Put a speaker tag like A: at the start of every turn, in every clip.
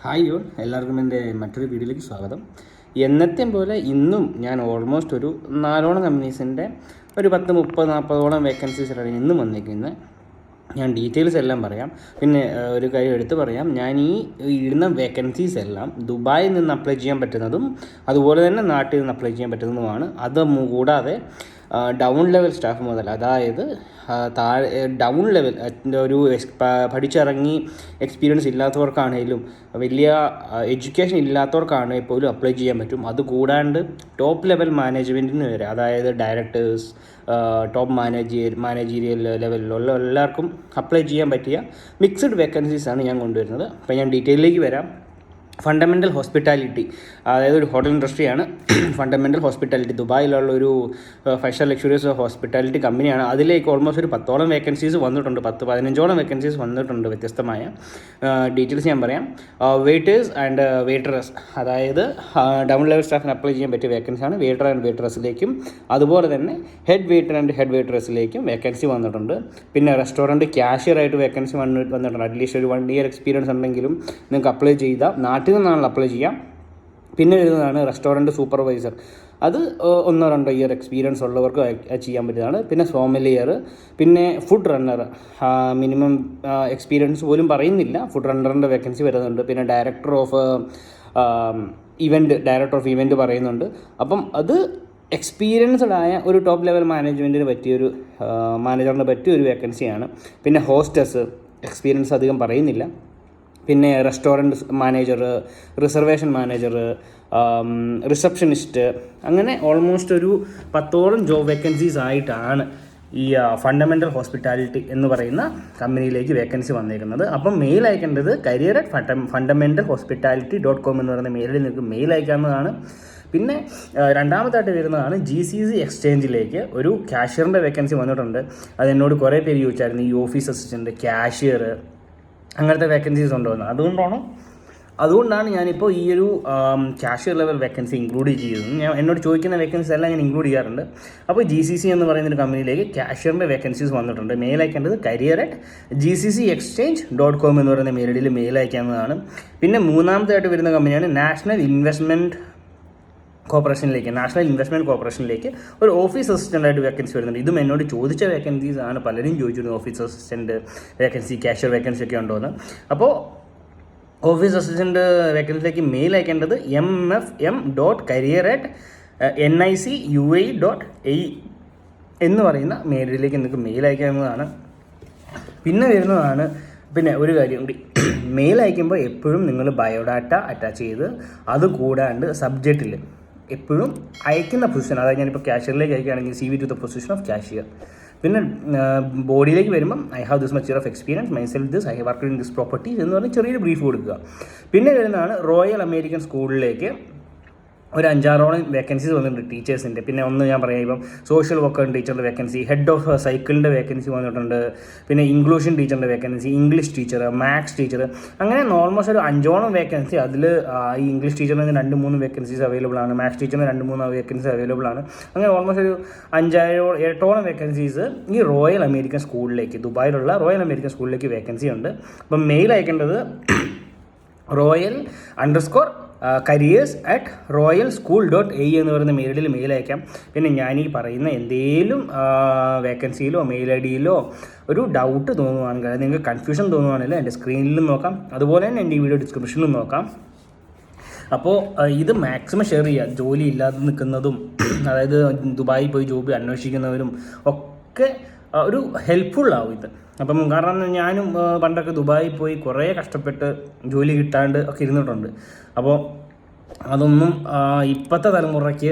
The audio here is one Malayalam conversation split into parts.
A: ഹായ് യോൾ, എല്ലാവർക്കും എൻ്റെ മറ്റൊരു വീഡിയോയിലേക്ക് സ്വാഗതം. എന്നത്തെയും പോലെ ഇന്നും ഞാൻ ഓൾമോസ്റ്റ് ഒരു 4 കമ്പനീസിൻ്റെ ഒരു 10-30-40 വേക്കൻസീസിലാണ് ഇന്നും വന്നിരിക്കുന്നത്. ഞാൻ ഡീറ്റെയിൽസ് എല്ലാം പറയാം. പിന്നെ ഒരു കാര്യം എടുത്ത് പറയാം, ഞാൻ ഈ ഇടുന്ന വേക്കൻസീസ് എല്ലാം ദുബായിൽ നിന്ന് അപ്ലൈ ചെയ്യാൻ പറ്റുന്നതും അതുപോലെ തന്നെ നാട്ടിൽ നിന്ന് അപ്ലൈ ചെയ്യാൻ പറ്റുന്നതുമാണ്. അത് കൂടാതെ ഡൗൺ ലെവൽ സ്റ്റാഫ് മുതൽ, അതായത് ഡൗൺ ലെവൽ ഒരു പഠിച്ചിറങ്ങി എക്സ്പീരിയൻസ് ഇല്ലാത്തവർക്കാണെങ്കിലും വലിയ എഡ്യൂക്കേഷൻ ഇല്ലാത്തവർക്കാണെങ്കിൽ പോലും അപ്ലൈ ചെയ്യാൻ പറ്റും. അതുകൂടാണ്ട് ടോപ്പ് ലെവൽ മാനേജ്മെൻറ്റിന് വരെ, അതായത് ഡയറക്ടേഴ്സ്, ടോപ്പ് മാനേജീരിയൽ ലെവലിലുള്ള എല്ലാവർക്കും അപ്ലൈ ചെയ്യാൻ പറ്റിയ മിക്സഡ് വേക്കൻസീസാണ് ഞാൻ കൊണ്ടുവരുന്നത്. അപ്പോൾ ഞാൻ ഡീറ്റെയിലേക്ക് വരാം. ഫണ്ടമെൻ്റൽ ഹോസ്പിറ്റാലിറ്റി, അതായത് ഒരു ഹോട്ടൽ ഇൻഡസ്ട്രിയാണ് ഫണ്ടമെൻ്റൽ ഹോസ്പിറ്റാലിറ്റി. ദുബായിലുള്ള ഒരു 5 സ്റ്റാർ ലക്ഷറിയസ് ഹോസ്പിറ്റാലിറ്റി കമ്പനിയാണ്. അതിലേക്ക് ഓൾമോസ്റ്റ് ഒരു 10 വേക്കൻസീസ് വന്നിട്ടുണ്ട്. 10-15 വേക്കൻസീസ് വന്നിട്ടുണ്ട്. വ്യത്യസ്തമായ ഡീറ്റെയിൽസ് ഞാൻ പറയാം. വെയിറ്റേഴ്സ് ആൻഡ് വെയിറ്ററസ്, അതായത് ഡൗൺ ലെവൽ സ്റ്റാഫിന് അപ്ലൈ ചെയ്യാൻ പറ്റിയ വേക്കൻസിയാണ്. വെയിറ്റർ ആൻഡ് വെയിറ്ററസിലേക്കും അതുപോലെ തന്നെ ഹെഡ് വെയിറ്റർ ആൻഡ് ഹെഡ് വെയിറ്ററസിലേക്കും വേക്കൻസി വന്നിട്ടുണ്ട്. പിന്നെ റെസ്റ്റോറൻറ്റ് ക്യാഷ്യറായിട്ട് വേക്കൻസി വന്നിട്ടുണ്ട്. അറ്റ്ലീസ്റ്റ് ഒരു 1 ഇയർ എക്സ്പീരിയൻസ് ഉണ്ടെങ്കിലും നിങ്ങൾക്ക് അപ്ലൈ ചെയ്താൽ നാട്ടിൽ നിന്നാണല്ലോ അപ്ലൈ ചെയ്യാം. പിന്നെ വരുന്നതാണ് റെസ്റ്റോറൻറ്റ് സൂപ്പർവൈസർ. അത് 1-2 ഇയർ എക്സ്പീരിയൻസ് ഉള്ളവർക്ക് ചെയ്യാൻ പറ്റിയതാണ്. പിന്നെ സോമലിയർ, പിന്നെ ഫുഡ് റണ്ണർ, മിനിമം എക്സ്പീരിയൻസ് പോലും പറയുന്നില്ല, ഫുഡ് റണ്ണറിൻ്റെ വേക്കൻസി വരുന്നുണ്ട്. പിന്നെ ഡയറക്ടർ ഓഫ് ഇവൻറ്റ് പറയുന്നുണ്ട്. അപ്പം അത് എക്സ്പീരിയൻസ്ഡ് ആയ ഒരു ടോപ്പ് ലെവൽ മാനേജ്മെൻറ്റിന് പറ്റിയൊരു മാനേജറിന് പറ്റിയൊരു വേക്കൻസിയാണ്. പിന്നെ ഹോസ്റ്റസ്, എക്സ്പീരിയൻസ് അധികം പറയുന്നില്ല. പിന്നെ restaurant manager, reservation manager, receptionist, അങ്ങനെ ഓൾമോസ്റ്റ് ഒരു 10 ജോബ് വേക്കൻസീസ് ആയിട്ടാണ് ഈ ഫണ്ടമെൻ്റൽ ഹോസ്പിറ്റാലിറ്റി എന്ന് പറയുന്ന കമ്പനിയിലേക്ക് വേക്കൻസി വന്നിരിക്കുന്നത്. അപ്പം മെയിൽ അയക്കേണ്ടത് career@fundamentalhospitality.com എന്ന് പറയുന്ന മെയിലിൽ നിങ്ങൾക്ക് മെയിൽ അയക്കാവുന്നതാണ്. പിന്നെ രണ്ടാമതായിട്ട് വരുന്നതാണ് GCC എക്സ്ചേഞ്ചിലേക്ക് ഒരു കാഷ്യറിൻ്റെ വേക്കൻസി വന്നിട്ടുണ്ട്. അത് എന്നോട് കുറേ പേര് ചോദിച്ചായിരുന്നു, ഈ ഓഫീസ് അസിസ്റ്റൻറ്റ്, കാഷ്യർ, അങ്ങനത്തെ വേക്കൻസീസ് ഉണ്ടോയെന്ന്. അതുകൊണ്ടാണ് ഞാനിപ്പോൾ ഈ ഒരു കാഷ്യർ ലെവൽ വേക്കൻസി ഇൻക്ലൂഡ് ചെയ്തത്. എന്നോട് ചോദിക്കുന്ന വേക്കൻസീസ് എല്ലാം ഞാൻ ഇൻക്ലൂഡ് ചെയ്യാറുണ്ട്. അപ്പോൾ GCC എന്ന് പറയുന്നൊരു കമ്പനിയിലേക്ക് കാഷ്യറിൻ്റെ വേക്കൻസീസ് വന്നിട്ടുണ്ട്. മെയിൽ അയക്കേണ്ടത് career@gccexchange.com എന്ന് പറയുന്ന മെയിൽ ഐ ഡിയിൽ മെയിൽ അയക്കാവുന്നതാണ്. പിന്നെ മൂന്നാമതായിട്ട് വരുന്ന കമ്പനിയാണ് നാഷണൽ ഇൻവെസ്റ്റ്മെൻറ്റ് കോർപ്പറേഷനിലേക്ക് ഒരു ഓഫീസ് അസിസ്റ്റൻ്റായിട്ട് വേക്കൻസി വരുന്നുണ്ട്. ഇതും എന്നോട് ചോദിച്ച വേക്കൻസീസ് ആണ്. പലരും ചോദിച്ചിരുന്നു office assistant vacancy, cashier vacancy ഒക്കെ ഉണ്ടോ എന്ന്. അപ്പോൾ ഓഫീസ് അസിസ്റ്റൻറ്റ് വേക്കൻസിയിലേക്ക് മെയിൽ അയക്കേണ്ടത് mfm.career@nicui.ai എന്ന് പറയുന്ന മെയിലിലേക്ക് നിങ്ങൾക്ക് മെയിൽ അയക്കാവുന്നതാണ്. പിന്നെ ഒരു കാര്യം കൂടി, മെയിൽ അയക്കുമ്പോൾ എപ്പോഴും നിങ്ങൾ ബയോഡാറ്റ അറ്റാച്ച് ചെയ്ത്, അതുകൂടാണ്ട് സബ്ജക്റ്റിൽ എപ്പോഴും അയക്കുന്ന പൊസിഷൻ, അതായത് ഞാനിപ്പോൾ കാഷ്യറിലേക്ക് അയക്കുകയാണെങ്കിൽ CV to the position of cashier. പിന്നെ ബോഡിയിലേക്ക് വരുമ്പം I have this much year of experience, myself this, I have worked in this properties എന്ന് പറഞ്ഞ് ചെറിയൊരു ബ്രീഫ് കൊടുക്കുക. പിന്നെ വരുന്നതാണ് റോയൽ അമേരിക്കൻ സ്കൂളിലേക്ക് ഒരു 5-6 വേക്കൻസീസ് വന്നിട്ടുണ്ട് ടീച്ചേഴ്സിൻ്റെ. പിന്നെ ഒന്ന് ഞാൻ പറയാം, ഇപ്പം സോഷ്യൽ വർക്കർ ടീച്ചറിൻ്റെ വേക്കൻസി, ഹെഡ് ഓഫ് സൈക്കിളിൻ്റെ വേക്കൻസി വന്നിട്ടുണ്ട്. പിന്നെ ഇംഗ്ലീഷ് ടീച്ചറിൻ്റെ vacancy, English teacher, maths teacher, അങ്ങനെ ഓൾമോസ്റ്റ് ഒരു 5 വേക്കൻസി. അതിൽ ഈ ഇംഗ്ലീഷ് ടീച്ചറിന് 2-3 വേക്കൻസീസ് അവൈലബിൾ ആണ്, മാത്സ് ടീച്ചറിന് 2-3 വേക്കൻസീസ് അവൈലബിൾ ആണ്. അങ്ങനെ ഓൾമോസ്റ്റ് ഒരു 5-8 വേക്കൻസീസ് ഈ റോയൽ അമേരിക്കൻ സ്കൂളിലേക്ക്, ദുബായിലുള്ള റോയൽ അമേരിക്കൻ സ്കൂളിലേക്ക് വേക്കൻസി ഉണ്ട്. അപ്പം മെയിൽ അയക്കേണ്ടത് careers@royalschool.ai എന്ന് പറയുന്ന മെയിലിൽ മെയിൽ അയക്കാം. പിന്നെ ഞാൻ ഈ പറയുന്ന എന്തെങ്കിലും വേക്കൻസിയിലോ മെയിൽ ഐ ഡിയിലോ ഒരു ഡൗട്ട് തോന്നുവാണെങ്കിൽ, അതായത് നിങ്ങൾക്ക് കൺഫ്യൂഷൻ തോന്നുവാണെങ്കിൽ എൻ്റെ സ്ക്രീനിലും നോക്കാം, അതുപോലെ തന്നെ എൻ്റെ ഈ വീഡിയോ ഡിസ്ക്രിപ്ഷനിലും നോക്കാം. അപ്പോൾ ഇത് മാക്സിമം ഷെയർ ചെയ്യുക. ജോലി ഇല്ലാതെ നിൽക്കുന്നതും, അതായത് ദുബായിൽ പോയി ജോബ് അന്വേഷിക്കുന്നവരും ഒക്കെ ഒരു ഹെൽപ്ഫുള്ളാവും ഇത്. അപ്പം കാരണം ഞാനും പണ്ടൊക്കെ ദുബായിൽ പോയി കുറേ കഷ്ടപ്പെട്ട് ജോലി കിട്ടാണ്ട് ഒക്കെ ഇരുന്നിട്ടുണ്ട്. അപ്പോൾ അതൊന്നും ഇപ്പോഴത്തെ തലമുറയ്ക്ക്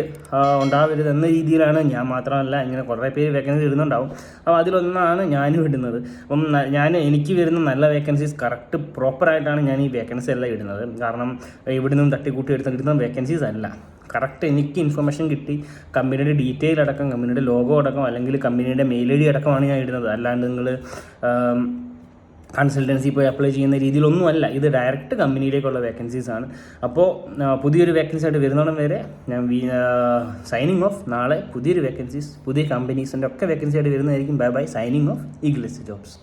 A: ഉണ്ടാവരുത് എന്ന രീതിയിലാണ് ഞാൻ മാത്രമല്ല, ഇങ്ങനെ കുറേ പേര് വേക്കൻസി ഇടുന്നുണ്ടാവും. അപ്പോൾ അതിലൊന്നാണ് ഞാനും ഇടുന്നത്. അപ്പം എനിക്ക് വരുന്ന നല്ല വേക്കൻസീസ് കറക്റ്റ് പ്രോപ്പറായിട്ടാണ് ഞാൻ ഈ വേക്കൻസി എല്ലാം ഇടുന്നത്. കാരണം ഇവിടെ നിന്നും തട്ടിക്കൂട്ടി എടുക്കുന്ന വേക്കൻസീസ് അല്ല, കറക്റ്റ് എനിക്ക് ഇൻഫർമേഷൻ കിട്ടി, കമ്പനിയുടെ ഡീറ്റെയിൽ അടക്കം, കമ്പനിയുടെ ലോഗോ അടക്കം, അല്ലെങ്കിൽ കമ്പനിയുടെ മെയിൽ ഐ ഡി അടക്കമാണ് ഞാൻ ഇടുന്നത്. അല്ലാണ്ട് നിങ്ങൾ കൺസൾട്ടൻസി പോയി അപ്ലൈ ചെയ്യുന്ന രീതിയിലൊന്നുമല്ല. ഇത് ഡയറക്റ്റ് കമ്പനിയിലേക്കുള്ള വേക്കൻസീസ് ആണ്. അപ്പോൾ പുതിയൊരു വേക്കൻസി ആയിട്ട് വരുന്നോണം വരെ ഞാൻ സൈനിങ് ഓഫ്. നാളെ പുതിയൊരു വേക്കൻസീസ്, പുതിയ കമ്പനീസിൻ്റെ ഒക്കെ വേക്കൻസി ആയിട്ട് വരുന്നതായിരിക്കും. Bye signing off, Eagles jobs.